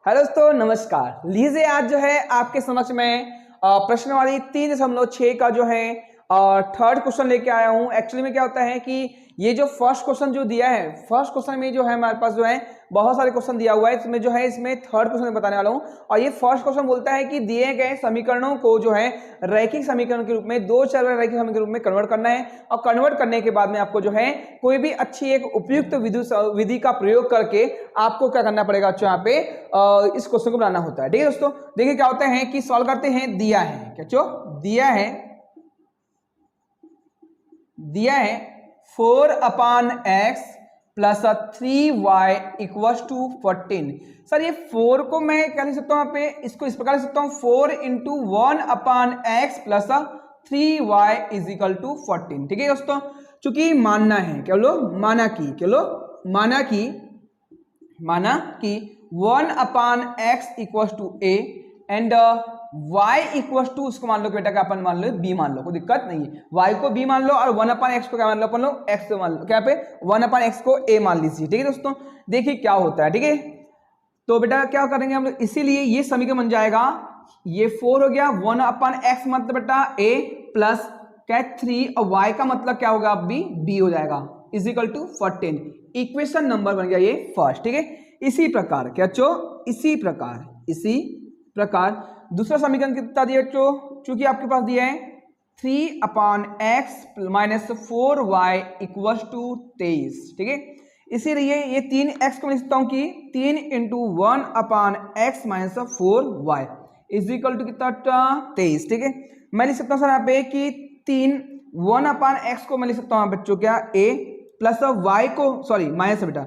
Hello दोस्तों, नमस्कार। लीजिए आज जो है आपके समक्ष में प्रश्नवाली 3.6 का जो है थर्ड क्वेश्चन लेके आया हूं। एक्चुअली में क्या होता है कि ये जो फर्स्ट क्वेश्चन जो दिया है, फर्स्ट क्वेश्चन में जो है हमारे पास जो है बहुत सारे क्वेश्चन दिया हुआ है। इसमें जो है इसमें थर्ड क्वेश्चन बताने वाला हूं। और ये फर्स्ट क्वेश्चन बोलता है कि दिए गए समीकरणों को जो है रैखिक समीकरण के रूप में, दो चर वाले रैखिक समीकरण के रूप में कन्वर्ट करना है। और कन्वर्ट करने के बाद में आपको जो है कोई भी अच्छी एक उपयुक्त विधि का प्रयोग करके आपको क्या करना पड़ेगा यहाँ पे इस क्वेश्चन को बनाना होता है। ठीक है दोस्तों, देखिए क्या होता है कि सॉल्व करते हैं। दिया है क्या चो दिया है 4/x plus 3y equals to 14। Sir ये 4 को मैं क्या लिख सकता हूं यहाँ पे, इसको इस प्रकार लिख सकता हूं 4 into 1/x plus 3y is equal to 14। ठीक है दोस्तों, चूंकि मानना है, क्या लो माना कि 1/x equals to a and y equals to, उसको मान लो बेटा क्या अपन मान लो b मान लो, कोई दिक्कत नहीं है। y को b मान लो और 1/x को क्या मान लो अपन लोग x मान लो, क्या पे 1/x को a मान लीजिए। ठीक है दोस्तों, देखिए क्या होता है। ठीक है, तो बेटा क्या करेंगे हम लोग, इसीलिए ये समीकरण बन जाएगा, ये 4 हो गया, 1/x मतलब बेटा a प्लस क्या 3 और y का मतलब क्या होगा b हो जाएगा is equal to 14। Equation number बन गया ये फर्स्ट। ठीक है, इसी प्रकार क्या चो इसी प्रकार दूसरा समीकरण कितना दिया चो, चूंकि आपके पास दिया है 3/x minus 4y equals to 23। ठीक है, इसीलिए ये 3x को मैं लिखता हूं कि 3 into 1/x minus 4y is equal to कितना 23। ठीक है, मैं लिख सकता हूं सर यहाँ पे कि 1/x को मैं लिख सकता हूं बच्चों क्या a प्लस y को, सॉरी माइनस बेटा,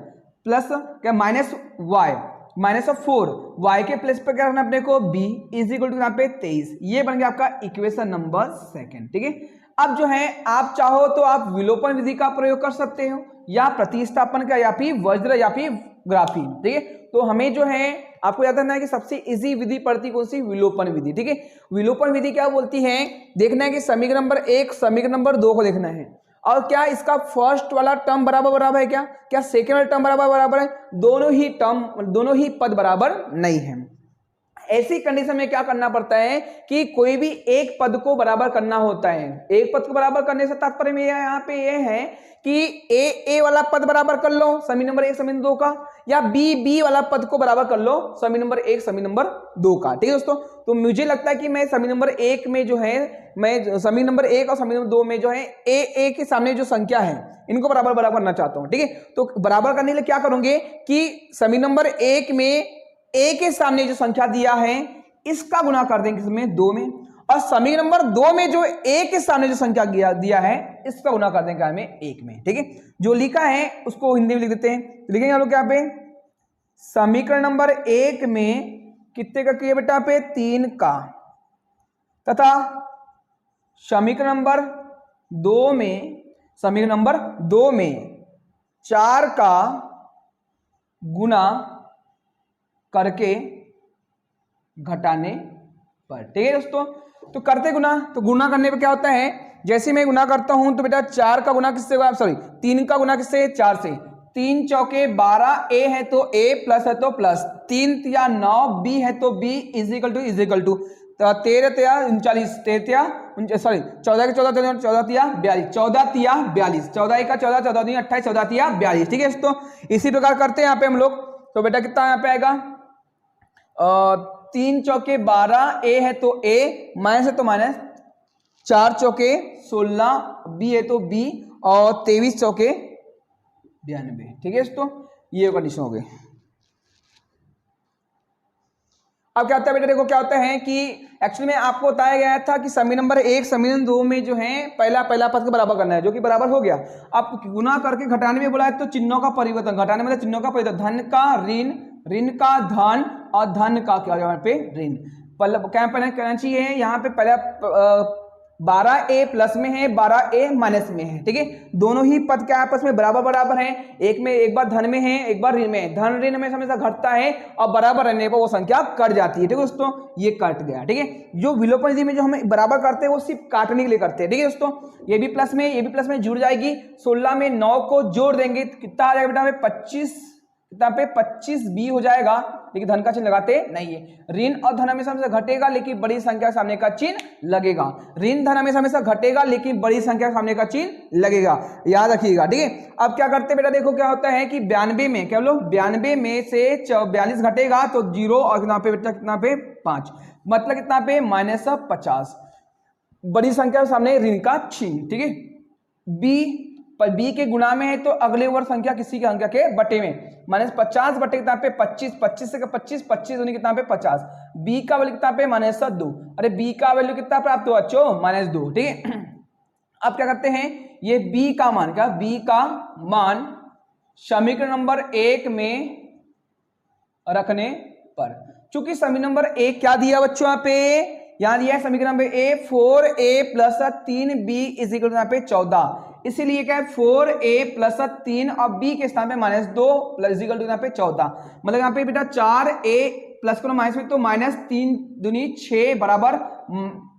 प्लस क्या माइनस y माइनस 4 y के प्लेस पर क्या रखना अपने को b इज इक्वल टू यहाँ पे 23। ये बन गया आपका इक्वेशन नंबर सेकंड। ठीक है, अब जो है आप चाहो तो आप विलोपन विधि का प्रयोग कर सकते हो, या प्रतिस्थापन का, या फिर वज्र, या फिर ग्राफी। ठीक है, तो हमें जो है आपको याद रखना है कि सबसे इजी विधि पड़ती कौन सी, विलोपन विधि। ठीक है, विलोपन विधि क्या बोलती है, देखना है कि समीकरण नंबर 1 समीकरण नंबर 2 को देखना है, और क्या इसका फर्स्ट वाला टर्म बराबर है, क्या सेकेंड वाला टर्म बराबर है, दोनों ही पद बराबर नहीं है। ऐसी कंडीशन में क्या करना पड़ता है कि कोई भी एक पद को बराबर करना होता है। एक पद को बराबर करने से तात्पर्य में यहाँ पे ये है कि ए वाला पद बराबर कर लो समीकरण नंबर 1 समीकरण 2 का, या बी वाला पद को बराबर कर लो समीकरण नंबर 1 समीकरण नंबर 2 का। ठीक है दोस्तों, तो मुझे लगता है कि मैं समीकरण नंबर 1 में जो है, मैं समीकरण नंबर 1 और समीकरण नंबर 2 में जो है ए के सामने जो संख्या है इनको बराबर करना चाहता हूं। ठीक है, तो बराबर करने के लिए क्या करोगे कि समीकरण नंबर 1 में a के सामने जो संख्या दिया है इसका गुना कर देंगे किसमें 2 में, और समीकरण नंबर 2 में जो a के सामने जो संख्या दिया है इसका गुना कर देंगे हमें 1 में। ठीक है, जो लिखा है उसको हिंदी में लिख देते हैं, तो लिखेंगे हम लोग क्या पे, समीकरण नंबर 1 में कितने का किया बेटा पे 3 का, तथा समीकरण नंबर 2 में 4 का गुना करके घटाने पर। ठीक है दोस्तों, तो करते गुना, तो गुना करने पे क्या होता है, जैसे मैं गुना करता हूं तो बेटा 4 का गुना किससे होगा, सॉरी 3 का गुना किससे, 4 से, 3 चौके 12, a है तो a, प्लस है तो प्लस, 3 तिया 9, b है तो b इज इक्वल टू 13 तिया 39, 14 के 14 तिया 42, 14 तिया 42, 14 का 14, 14 दूनी 28, 14 तिया 42। ठीक है दोस्तों, इसी प्रकार करते हैं यहाँ पे हम लोग, तो बेटा कितना यहाँ पे आएगा 3 चौके 12, a है तो a, माइनस है तो माइनस, 4 चौके 16, b है तो b, और 23 चौके 92। ठीक है दोस्तों, ये कंडीशन हो गई। अब क्या होता है बेटा, देखो क्या होता है कि एक्चुअली में आपको बताया गया था कि समीकरण नंबर 1 समीकरण 2 में जो है पहला पद को बराबर करना है, जो कि बराबर हो गया। अब गुना करके घटाने में बोला है तो चिन्हों का परिवर्तन, घटाने में चिन्हों का परिवर्तन, धन का ऋण, ऋण का धन, और धन का क्या यहाँ पे ऋण। क्या करना चाहिए, यहाँ पे पहला 12a प्लस में है, 12a माइनस में है। ठीक है, दोनों ही पद क्या आपस में बराबर है, एक बार धन में है, एक बार ऋण में, धन ऋण में हमेशा घटता है, और बराबर रहने पर वो संख्या कट जाती है। ठीक है दोस्तों, ये कट गया। ठीक है, जो विलोपन विधि में जो हम बराबर करते हैं वो सिर्फ काटने के लिए करते हैं। ठीक है दोस्तों, ये भी प्लस में जुड़ जाएगी, 16 में 9 को जोड़ देंगे कितना आ जाएगा बेटा हमें 25, यहाँ पे 25b हो जाएगा, लेकिन धन का चिन्ह लगाते नहीं है। ऋण और धन हमेशा हमेशा घटेगा, लेकिन बड़ी संख्या के सामने का चिन्ह लगेगा। ऋण धन हमेशा हमेशा घटेगा, लेकिन बड़ी संख्या के सामने का चिन्ह लगेगा, याद रखिएगा, ठीक है। अब क्या करते बेटा, देखो क्या होता है कि 92 में क्या बोलो, 92 में से 42 घटेगा तो 0 और कितना पे बेटा, कितना पे 5, मतलब कितना पे -50, बड़ी संख्या के सामने ऋण का चिन्ह, ठीक है। बी पर बी के गुणा में है तो अगले वर्ग संख्या किसी की संख्या के बटे में, -50 बटे कितना पे 25, 25 से 25, 25 दूनी कितना पे 50, बी का वैल्यू कितना पे -2, अरे बी का वैल्यू कितना प्राप्त हुआ बच्चों, -2, ठीक है। अब क्या करते हैं, ये बी का मान, क्या बी का मान समीकरण नंबर 1 में रखने पर, चूंकि समीकरण नंबर 1 क्या दिया बच्चों, यहाँ पे यहाँ दिया है समीकरण नंबर 4a + 3b = यहाँ पे 14, इसीलिए क्या है 4a + 3 और b के स्थान पे -2 = यहाँ पे 14, मतलब यहाँ पे बेटा 4a प्लस करो माइनस में तो -3 दूनी 6 बराबर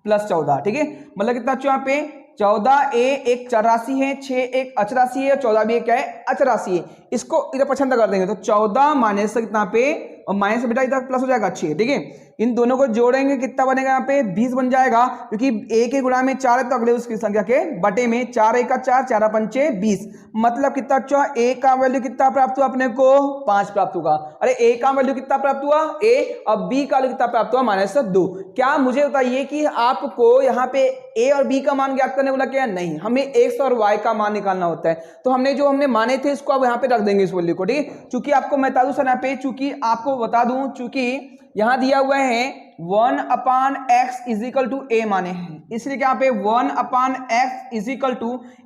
+14, ठीक है। मतलब कितना बच्चों यहाँ पे 14a एक चर राशि है, 6 एक अचर राशि है, 14 भी क्या है अचर राशि है। इसको इधर पसंद कर देंगे तो 14 माइनस कितना पे और माइनस से बेटा इधर प्लस हो जाएगा 6, ठीक है। इन दोनों को जोड़ेंगे कितना बनेगा, यहाँ पे 20 बन जाएगा, क्योंकि a के गुणा में 4 है तो अगले उसकी संख्या के बटे में 4 1 का 4, 4 पंचे 20, मतलब कितना अच्छा a का वैल्यू कितना प्राप्त हुआ अपने को 5 प्राप्त होगा। अरे a का वैल्यू कितना प्राप्त हुआ a, और b का वैल्यू कितना प्राप्त हुआ -2। क्या मुझे बताइए कि आपको यहाँ पे a और b का मान ज्ञात करने बोला क्या, नहीं, हमें x और y का मान निकालना होता है। तो हमने जो माने थे इसको अब यहाँ पे रख देंगे इस वैल्यू को, ठीक है। चूंकि आपको मैं बता दूं सर यहाँ पे, चूंकि आपको बता दूं, चूंकि यहाँ दिया हुआ है 1/x = a माने हैं, इसलिए यहाँ पे 1/x =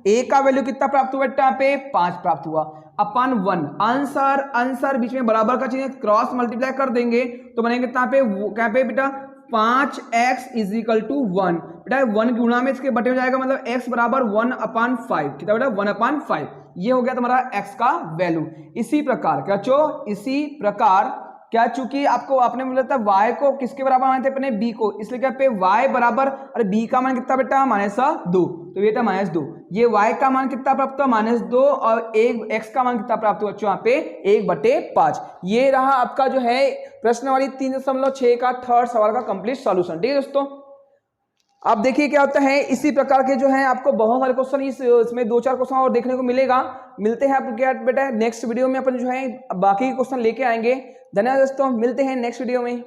a का वैल्यू कितना प्राप्त हुआ यहाँ पे 5 प्राप्त हुआ अपन 1। आंसर बीच में बराबर का चिन्ह क्रॉस मल्टीप्लाई कर देंगे तो बनेंगे कितना पे, क्या पे बेटा 5x = 1, बेटा 1 गुणा में इसके बटे हो जाएगा, मतलब x बराबर 1/5, कितना बेटा 1/5, ये हो गया तुम्हारा x का वैल्यू। इसी प्रकार क्या चो, इसी प्रकार क्या, चूंकि आपको आपने बोला था y को किसके बराबर माने थे अपने b को, इसलिए क्या पे y बराबर, अरे b का मान कितना बेटा -2, तो बेटा -2, ये y का मान कितना प्राप्त हुआ -2 और x का मान कितना प्राप्त हुआ यहाँ पे 1/5। ये रहा आपका जो है प्रश्नवाली 3.6 का थर्ड सवाल का कंप्लीट सॉल्यूशन, ठीक है दोस्तों। अब देखिए क्या होता है, इसी प्रकार के जो है आपको बहुत सारे क्वेश्चन इसमें 2-4 क्वेश्चन और देखने को मिलेगा। मिलते हैं आप क्या बेटा नेक्स्ट वीडियो में अपन जो है बाकी क्वेश्चन लेके आएंगे। धन्यवाद दोस्तों, मिलते हैं नेक्स्ट वीडियो में।